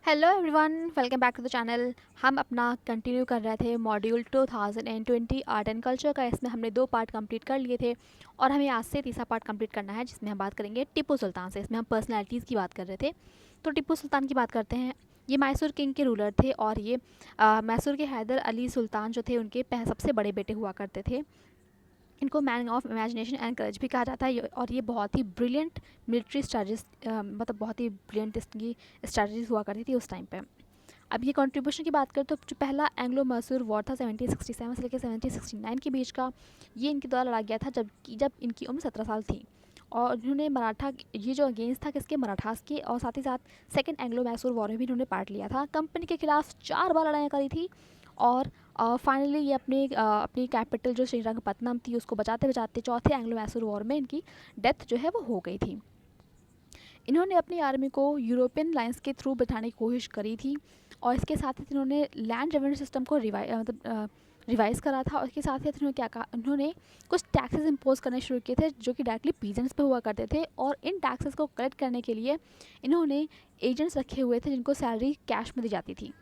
Hello everyone, welcome back to the channel. हम अपना continue कर रहे थे मॉड्यूल 2020 आर्ट एंड कल्चर का। इसमें हमने 2 पार्ट कंप्लीट कर लिए थे और हमें आज से तीसरा पार्ट कंप्लीट करना है, जिसमें हम बात करेंगे टीपू सुल्तान से। इसमें हम पर्सनैलिटीज़ की बात कर रहे थे, तो टीपू सुल्तान की बात करते हैं। ये मैसूर किंग के रूलर थे और ये मैसूर के हैदर अली सुल्तान जो थे उनके सबसे बड़े बेटे हुआ करते थे। इनको man of imagination and courage भी कहा जाता है और ये बहुत ही ब्रिलियंट मिलिट्री स्ट्रैटेजिस्ट, मतलब बहुत ही ब्रिलियंट इसकी स्ट्रैटेजीज हुआ करती थी उस टाइम पे। अब ये कंट्रीब्यूशन की बात करें तो जो पहला एंग्लो मैसूर वॉर था 1767 से लेकर 1769 के बीच का, ये इनके द्वारा लड़ा गया था जब इनकी उम्र 17 साल थी। और इन्होंने मराठा, ये जो अगेंस्ट था किसके, मराठास के, और साथ ही साथ सेकंड एंग्लो मैसूर वॉर में भी इन्होंने पार्ट लिया था। कंपनी के खिलाफ 4 बार लड़ाइयाँ करी थी और फाइनली ये अपनी कैपिटल जो श्रीरंगपट्टनम थी उसको बचाते बचाते चौथे एंग्लो मैसूर वॉर में इनकी डेथ जो है वो हो गई थी। इन्होंने अपनी आर्मी को यूरोपियन लाइन्स के थ्रू बिठाने की कोशिश करी थी और इसके साथ ही इन्होंने लैंड रेवेन्यू सिस्टम को रिवाइज़ करा था। और इसके साथ ही इन्होंने क्या कहा, उन्होंने कुछ टैक्सेस इम्पोज करने शुरू किए थे जो कि डायरेक्टली पीजेंट्स पे हुआ करते थे। और इन टैक्सेस को कलेक्ट करने के लिए इन्होंने एजेंट्स रखे हुए थे जिनको सैलरी कैश में दी जाती थी।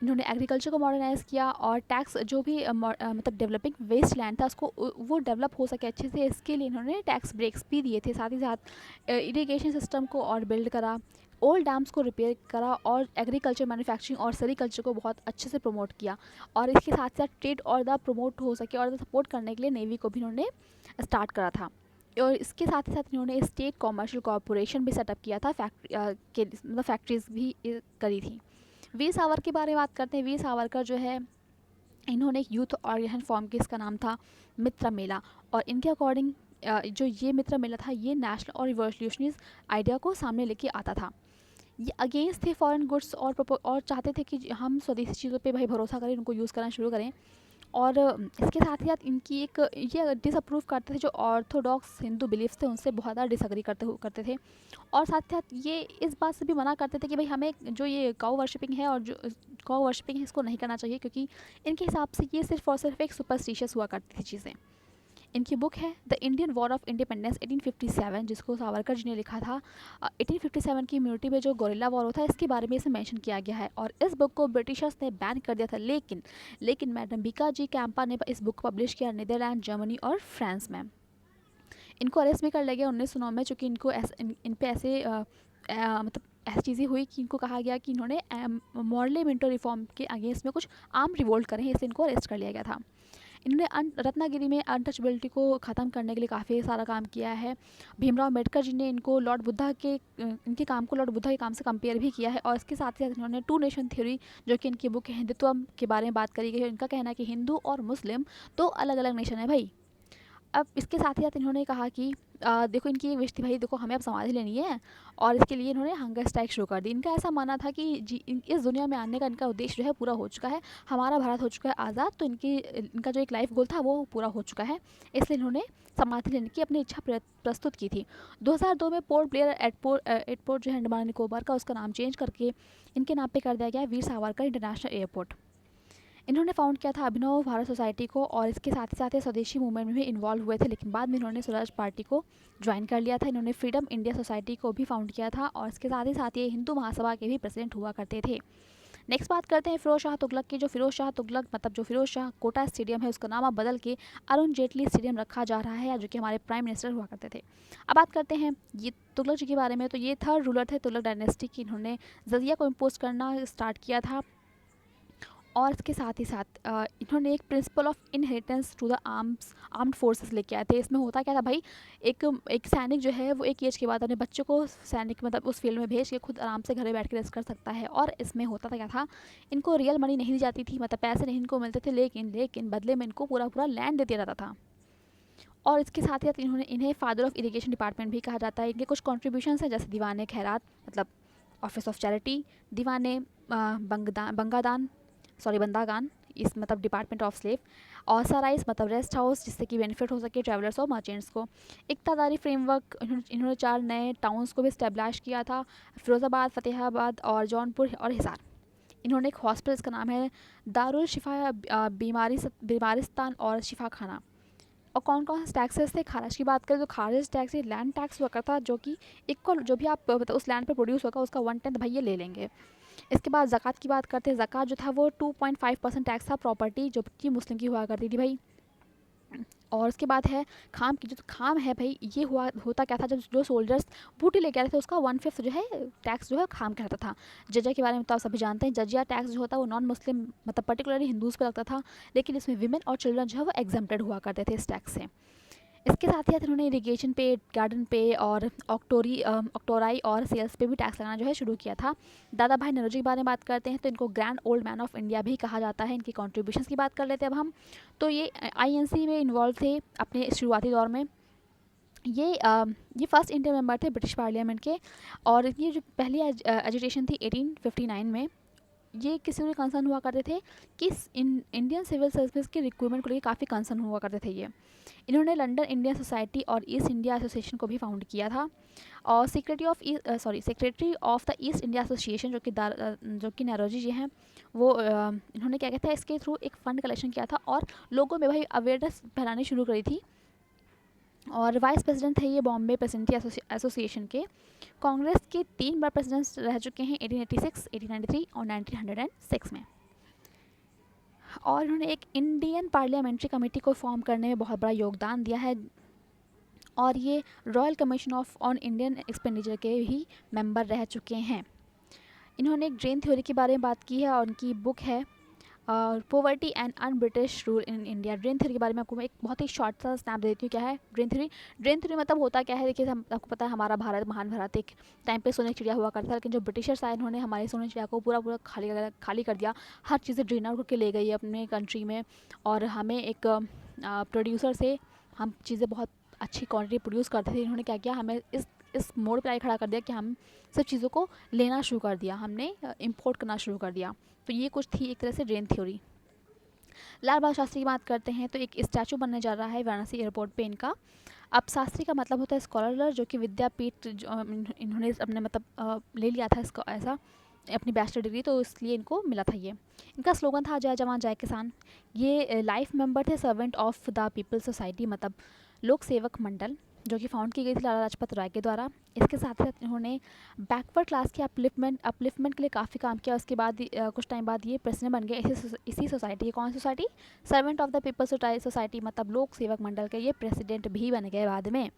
इन्होंने एग्रीकल्चर को मॉडर्नाइज़ किया और टैक्स जो भी मतलब डेवलपिंग वेस्ट लैंड था उसको वो डेवलप हो सके अच्छे से, इसके लिए इन्होंने टैक्स ब्रेक्स भी दिए थे। साथ ही साथ इरिगेशन सिस्टम को और बिल्ड करा, ओल्ड डैम्स को रिपेयर करा और एग्रीकल्चर, मैन्युफैक्चरिंग और सेरिकल्चर को बहुत अच्छे से प्रमोट किया। और इसके साथ साथ ट्रेड और द प्रमोट हो सके और सपोर्ट करने के लिए नेवी को भी इन्होंने स्टार्ट करा था। और इसके साथ ही साथ इन्होंने स्टेट कॉमर्शियल कॉरपोरेशन भी सेटअप किया था, मतलब फैक्ट्रीज भी करी थी। वीर सावरकर के बारे में बात करते हैं। वीर सावरकर जो है, इन्होंने एक यूथ ऑर्गेनाइजेशन फॉर्म की, इसका नाम था मित्र मेला। और इनके अकॉर्डिंग जो ये मित्र मेला था ये नेशनल और रिवॉल्यूशनरी आइडिया को सामने लेके आता था। ये अगेंस्ट थे फॉरेन गुड्स और चाहते थे कि हम स्वदेशी चीज़ों पे भाई भरोसा करें, उनको यूज़ करना शुरू करें। और इसके साथ ही साथ इनकी एक ये डिसअप्रूव करते थे, जो ऑर्थोडॉक्स हिंदू बिलीफ्स थे उनसे बहुत ज़्यादा डिसअग्री करते थे। और साथ ही साथ ये इस बात से भी मना करते थे कि भाई हमें जो ये काऊ वर्शिपिंग है और जो काऊ वर्शिपिंग है इसको नहीं करना चाहिए, क्योंकि इनके हिसाब से ये सिर्फ और सिर्फ एक सुपरस्टिशियस हुआ करती थी चीज़ें। इनकी बुक है the Indian war of independence 1857, जिसको सावरकर जी ने लिखा था। 1857 की इम्यूनिटी में जो गोरिल्ला वॉर होता है इसके बारे में इसे मेंशन किया गया है और इस बुक को ब्रिटिशर्स ने बैन कर दिया था। लेकिन मैडम बीका जी कैंपा ने इस बुक को पब्लिश किया नीदरलैंड, जर्मनी और फ्रांस में। इनको अरेस्ट भी कर लिया गया 1909 में, चूँकि इनको इन पे ऐसे मतलब ऐसी चीज़ें हुई कि इनको कहा गया कि इन्होंने मॉडले मिंटो रिफॉर्म के अगेंस्ट में कुछ आर्म रिवोल्ट करे हैं, इससे इनको अरेस्ट कर लिया गया था। इन्होंने रत्नागिरी में अनटचबिलिटी को ख़त्म करने के लिए काफ़ी सारा काम किया है। भीमराव अम्बेडकर जी ने इनको लॉर्ड बुद्धा के इनके काम को लॉर्ड बुद्धा के काम से कंपेयर भी किया है। और इसके साथ ही साथ इन्होंने टू नेशन थ्योरी, जो कि इनकी बुक है, हिंदुत्व के बारे में बात करी गई है। इनका कहना है कि हिंदू और मुस्लिम दो अलग अलग नेशन है भाई। अब इसके साथ ही साथ इन्होंने कहा कि देखो इनकी एक विश थी भाई, देखो हमें अब समाधि लेनी है और इसके लिए इन्होंने हंगर स्ट्राइक शुरू कर दी। इनका ऐसा मानना था कि इस दुनिया में आने का इनका उद्देश्य जो है पूरा हो चुका है, हमारा भारत हो चुका है आज़ाद, तो इनका जो एक लाइफ गोल था वो पूरा हो चुका है, इसलिए इन्होंने समाधि लेने की अपनी इच्छा प्रस्तुत की थी। 2002 में पोर्ट ब्लेयर एयरपोर्ट जो है अंडमान निकोबार का, उसका नाम चेंज करके इनके नाम पे कर दिया गया वीर सावरकर इंटरनेशनल एयरपोर्ट। इन्होंने फाउंड किया था अभिनव भारत सोसाइटी को और इसके साथ ही साथ ये स्वदेशी मूवमेंट में भी इन्वॉल्व हुए थे, लेकिन बाद में इन्होंने स्वराज पार्टी को ज्वाइन कर लिया था। इन्होंने फ्रीडम इंडिया सोसाइटी को भी फाउंड किया था और इसके साथ ही साथ ये हिंदू महासभा के भी प्रेसिडेंट हुआ करते थे। नेक्स्ट बात करते हैं फिरोज शाह तुगलक की। जो फिरोज शाह तुगलक, मतलब जो फिरोज शाह कोटा स्टेडियम है, उसका नाम अब बदल के अरुण जेटली स्टेडियम रखा जा रहा है, जो कि हमारे प्राइम मिनिस्टर हुआ करते थे। अब बात करते हैं ये तुगलक जी के बारे में। तो ये थर्ड रूलर थे तुगलक डायनेस्टी की। इन्होंने जजिया को इम्पोज करना स्टार्ट किया था और इसके साथ ही साथ इन्होंने एक principle of inheritance to the armed forces लेके आए थे। इसमें होता क्या था भाई, एक सैनिक जो है वो एक एज के बाद अपने बच्चों को सैनिक मतलब उस फील्ड में भेज के खुद आराम से घर में बैठ के रेस्ट कर सकता है। और इसमें होता था क्या था, इनको रियल मनी नहीं दी जाती थी, मतलब पैसे नहीं इनको मिलते थे, लेकिन बदले में इनको पूरा पूरा लैंड दे दिया जाता था। और इसके साथ ही साथ इन्हें फादर ऑफ इरिगेशन डिपार्टमेंट भी कहा जाता है। इनके कुछ कॉन्ट्रीब्यूशन हैं, जैसे दीवाने खैरात, मतलब ऑफिस ऑफ चैरिटी, दीवाने बंदागान, इस मतलब डिपार्टमेंट ऑफ स्लेव, और सराइस मतलब रेस्ट हाउस, जिससे कि बेनिफिट हो सके ट्रैवलर्स और मर्चेंट्स को। इक्तादारी फ्रेमवर्क, इन्होंने 4 नए टाउन्स को भी स्टेब्लिश किया था, फिरोज़ाबाद, फतेहाबाद और जौनपुर और हिसार। इन्होंने एक हॉस्पिटल, इसका नाम है दारुल शिफा बीमारिस्तान और शिफा खाना, और कौन कौन से टैक्सेस थे? खारिज की बात करें तो खारिज टैक्स ये लैंड टैक्स हुआ करता, जो कि इक्वल जो भी आप मतलब उस लैंड पे प्रोड्यूस होगा उसका 1/10 भैया ले लेंगे। इसके बाद ज़कात की बात करते हैं। ज़कात जो था वो 2.5% टैक्स था प्रॉपर्टी जो कि मुस्लिम की हुआ करती थी भाई। और उसके बाद है खाम की, जो खाम है भाई ये होता क्या था, जब जो सोल्जर्स बूटी लेके आ रहे थे उसका 1/5 जो है टैक्स जो है खाम का रहता था। जजिया के बारे में तो आप सभी जानते हैं, जजिया टैक्स जो होता है वो नॉन मुस्लिम मतलब पर्टिकुलरली हिंदूज़ पे लगता था, लेकिन इसमें विमेन और चिल्ड्रन जो है वो एग्जम्प्टेड हुआ करते थे इस टैक्स से। इसके साथ ही साथ इन्होंने इरिगेशन पे, गार्डन पे और ऑक्टोराई और सेल्स पे भी टैक्स लगाना जो है शुरू किया था। दादा भाई नौरोजी के बारे में बात करते हैं तो इनको grand old man of India भी कहा जाता है। इनकी कॉन्ट्रीब्यूशंस की बात कर लेते हैं अब हम। तो ये आईएनसी में इन्वॉल्व थे अपने शुरुआती दौर में। ये फर्स्ट इंडियन मेंबर थे ब्रिटिश पार्लियामेंट के, और ये जो पहली एजिटेशन थी 1859 में, ये किसी को कंसर्न हुआ करते थे कि इंडियन सिविल सर्विस के रिक्रूटमेंट को लेकर काफ़ी कंसर्न हुआ करते थे ये। इन्होंने लंदन इंडियन सोसाइटी और ईस्ट इंडिया एसोसिएशन को भी फाउंड किया था, और secretary of the east India association जो कि नौरोजी जी हैं वो इन्होंने क्या कहते हैं इसके थ्रू एक फ़ंड कलेक्शन किया था और लोगों में भाई अवेयरनेस फैलानी शुरू करी थी। और वाइस प्रेसिडेंट थे ये बॉम्बे प्रेसिडेंसी एसोसिएशन के। कांग्रेस के 3 बार प्रेसिडेंट रह चुके हैं, 1886, 1893 और 1906 में। और इन्होंने एक इंडियन पार्लियामेंट्री कमेटी को फॉर्म करने में बहुत बड़ा योगदान दिया है, और ये royal commission on Indian expenditure के भी मेंबर रह चुके हैं। इन्होंने एक ड्रेन थ्योरी के बारे में बात की है और उनकी बुक है poverty and un British rule in India. Drain theory के बारे में आपको मैं एक बहुत ही शॉर्ट सा स्नैप दे देती हूँ। क्या है ड्रेन थ्योरी? ड्रेन थ्योरी मतलब होता क्या है, देखिए आपको पता है हमारा भारत, महान भारत एक टाइम पे सोने की चिड़िया हुआ करता था, लेकिन जो ब्रिटिशर्स आए उन्होंने हमारे सोने की चिड़िया को पूरा खाली कर दिया। हर चीज़ें ड्रेन आउट करके ले गई अपने कंट्री में, और हमें एक प्रोड्यूसर से हम चीज़ें बहुत अच्छी क्वान्टिटी प्रोड्यूस करते थे। इन्होंने क्या किया, हमें इस मोड़ पर खड़ा कर दिया कि हम सब चीज़ों को लेना शुरू कर दिया, हमने इम्पोर्ट करना शुरू कर दिया। तो ये कुछ थी एक तरह से ड्रेन थ्योरी। लाल बहादुर शास्त्री की बात करते हैं तो एक स्टैचू बनने जा रहा है वाराणसी एयरपोर्ट पे इनका। अब शास्त्री का मतलब होता है स्कॉलर, जो कि विद्यापीठ इन्होंने अपने मतलब ले लिया था इसको ऐसा अपनी बैचलर डिग्री, तो इसलिए इनको मिला था ये। इनका स्लोगन था जय जवान जय किसान। ये लाइफ मेंबर थे servant of the people society, मतलब लोक सेवक मंडल, जो कि फाउंड की गई थी लाला लाजपत राय के द्वारा। इसके साथ साथ इन्होंने बैकवर्ड क्लास के अपलिफ्टमेंट के लिए काफ़ी काम किया। उसके बाद कुछ टाइम बाद ये प्रेसिडेंट बन गए इसी सोसाइटी के। कौन society? Servant of the people society, मतलब लोक सेवक मंडल के ये प्रेसिडेंट भी बन गए बाद में।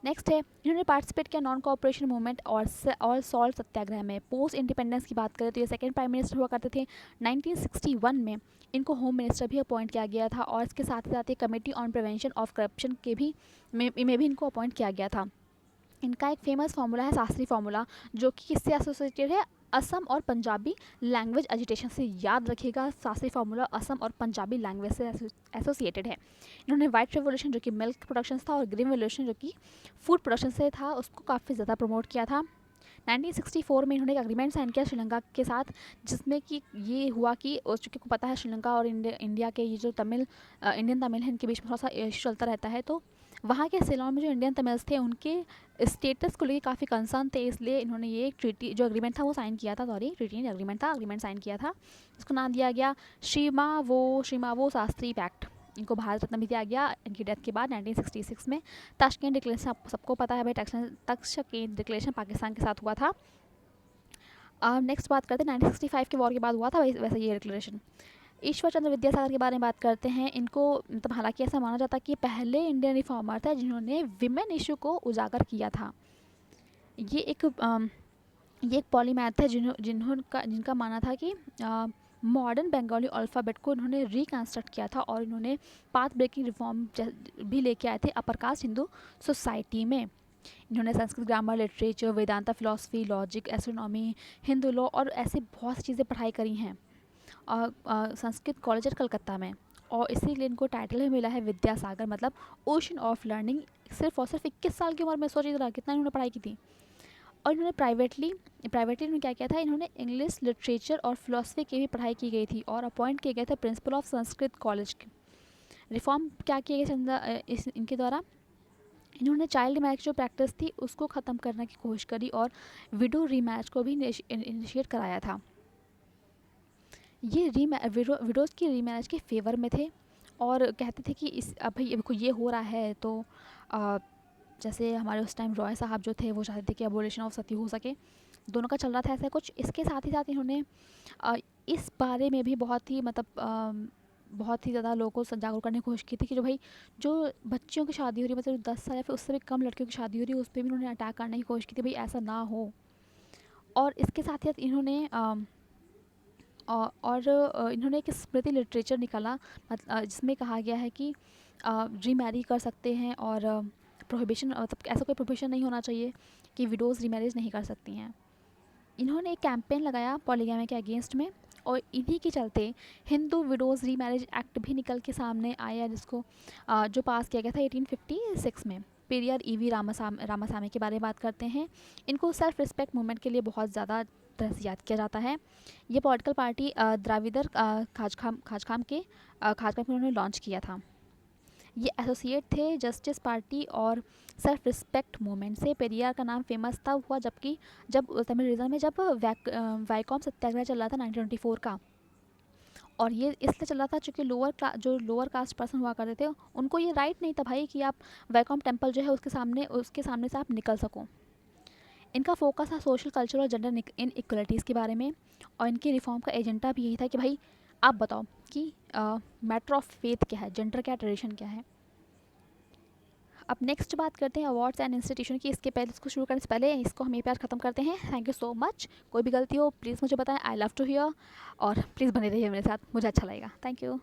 नेक्स्ट है इन्होंने पार्टिसिपेट किया नॉन कोऑपरेशन मूवमेंट और सॉल्ट सत्याग्रह में। पोस्ट इंडिपेंडेंस की बात करें तो ये सेकंड प्राइम मिनिस्टर हुआ करते थे। 1961 में इनको होम मिनिस्टर भी अपॉइंट किया गया था, और इसके साथ ही साथ ये committee on prevention of corruption के भी में भी इनको अपॉइंट किया गया था। इनका एक फेमस फार्मूला है शास्त्री फार्मूला, जो कि किससे एसोसिएटेड है? असम और पंजाबी लैंग्वेज एजुटेशन से। याद रखिएगा, शास्त्री फार्मूला असम और पंजाबी लैंग्वेज से एसोसिएटेड है। इन्होंने वाइट रेवोल्यूशन जो कि मिल्क प्रोडक्शन था और ग्रीन रेवोल्यूशन जो कि फूड प्रोडक्शन से था उसको काफ़ी ज़्यादा प्रमोट किया था। 1964 में इन्होंने एक एग्रीमेंट साइन किया श्रीलंका के साथ, जिसमें कि ये हुआ कि चूँकि को पता है श्रीलंका और इंडिया के ये जो इंडियन तमिल है इनके बीच में थोड़ा सा इशू चलता रहता है, तो वहाँ के सिलोन में जो इंडियन तमिल्स थे उनके स्टेटस को लेकर काफ़ी कंसर्न थे, इसलिए इन्होंने ये एक ट्रीटी जो एग्रीमेंट था वो साइन किया था। ट्रीटी एग्रीमेंट था, एग्रीमेंट साइन किया था। इसको नाम दिया गया श्रीमावो शास्त्री पैक्ट। इनको भारत रत्न भी दिया गया इनकी डेथ के बाद 1966 में। ताशकेंट डिक्लेरेशन आपको सबको पता है भाई, ताशकेंट डिक्लेरेशन पाकिस्तान के साथ हुआ था। नेक्स्ट बात करते हैं 1965 के वॉर के बाद हुआ था वैसे ये डिक्लेरेशन। ईश्वर चंद्र विद्यासागर के बारे में बात करते हैं। इनको मतलब हालांकि ऐसा माना जाता है कि पहले इंडियन रिफॉर्मर थे जिन्होंने विमेन इशू को उजागर किया था। ये एक पॉलीमैथ है जिनका माना था कि मॉडर्न बंगाली अल्फ़ाबेट को इन्होंने रिकन्स्ट्रक्ट किया था, और इन्होंने पाथ ब्रेकिंग रिफॉर्म भी लेके आए थे अपर कास्ट हिंदू सोसाइटी में। इन्होंने Sanskrit grammar, literature, Vedanta, philosophy, logic, astronomy, Hindu law और ऐसे बहुत सी चीज़ें पढ़ाई करी हैं और संस्कृत कॉलेज कलकत्ता में, और इसीलिए इनको टाइटल भी मिला है विद्यासागर, मतलब ओशन ऑफ लर्निंग। सिर्फ और सिर्फ 21 साल की उम्र में, सोचिए जरा कितना इन्होंने पढ़ाई की थी। और इन्होंने प्राइवेटली इन्होंने क्या किया था, इन्होंने इंग्लिश, लिटरेचर और फिलॉसफी की भी पढ़ाई की गई थी, और अपॉइंट किए गए थे प्रिंसिपल ऑफ संस्कृत कॉलेज के। रिफॉर्म क्या किए गए इनके द्वारा? इन्होंने चाइल्ड मैरिज जो प्रैक्टिस थी उसको ख़त्म करने की कोशिश करी, और विडो रीमैरिज को भी इनिशिएट कराया था। ये विडोज़ की रीमैरिज के फेवर में थे, और कहते थे कि इस अब भाई देखो ये हो रहा है तो जैसे हमारे उस टाइम रॉय साहब जो थे वो चाहते थे कि एबोलिशन ऑफ सती हो सके, दोनों का चल रहा था ऐसा कुछ। इसके साथ ही साथ इन्होंने इस बारे में भी बहुत ही मतलब बहुत ही ज़्यादा लोगों को जागरूक करने की कोशिश की थी कि जो भाई जो बच्चियों की शादी हो रही है, मतलब 10 साल या फिर उससे भी कम लड़कियों की शादी हो रही है, उस पर भी इन्होंने अटैक करने की कोशिश की थी, भाई ऐसा ना हो। और इसके साथ ही साथ इन्होंने इन्होंने एक स्मृति लिटरेचर निकाला जिसमें कहा गया है कि रीमैरी कर सकते हैं, और प्रोहिबिशन मतलब ऐसा कोई प्रोहिबिशन नहीं होना चाहिए कि विडोज़ रीमैरिज नहीं कर सकती हैं। इन्होंने एक कैंपेन लगाया पॉलीगैमी के अगेंस्ट में, और इन्हीं के चलते हिंदू विडोज़ रीमैरिज एक्ट भी निकल के सामने आया, जिसको जो पास किया गया था 1856 में। पेरियार ईवी रामासामी के बारे में बात करते हैं। इनको सेल्फ रिस्पेक्ट मूवमेंट के लिए बहुत ज़्यादा तरह से याद किया जाता है। ये पॉलिटिकल पार्टी द्राविदर खाजखाम के उन्होंने लॉन्च किया था। ये एसोसिएट थे जस्टिस पार्टी और सेल्फ रिस्पेक्ट मूवमेंट से। पेरियार का नाम फेमस तब हुआ जब तमिल रीजन में जब वाइकॉम सत्याग्रह चल रहा था 1924 का, और ये इसलिए चल रहा था क्योंकि लोअर कास्ट पर्सन हुआ करते थे, उनको ये राइट नहीं था भाई कि आप वाइकॉम टेम्पल जो है उसके सामने से आप निकल सको। इनका फोकस था सोशल कल्चर और जेंडर इन इक्वलिटीज़ के बारे में, और इनकी रिफॉर्म का एजेंडा भी यही था कि भाई आप बताओ कि मैटर ऑफ फेथ क्या है, जेंडर क्या, ट्रेडिशन क्या है। अब नेक्स्ट बात करते हैं अवार्ड्स एंड इंस्टीट्यूशन की। इसके पहले इसको शुरू करने से पहले इसको हम ये प्यार ख़त्म करते हैं। Thank you so much. कोई भी गलती हो प्लीज़ मुझे बताएं, आई लव टू हियर, और प्लीज़ बने रहिए मेरे साथ, मुझे अच्छा लगेगा। Thank you.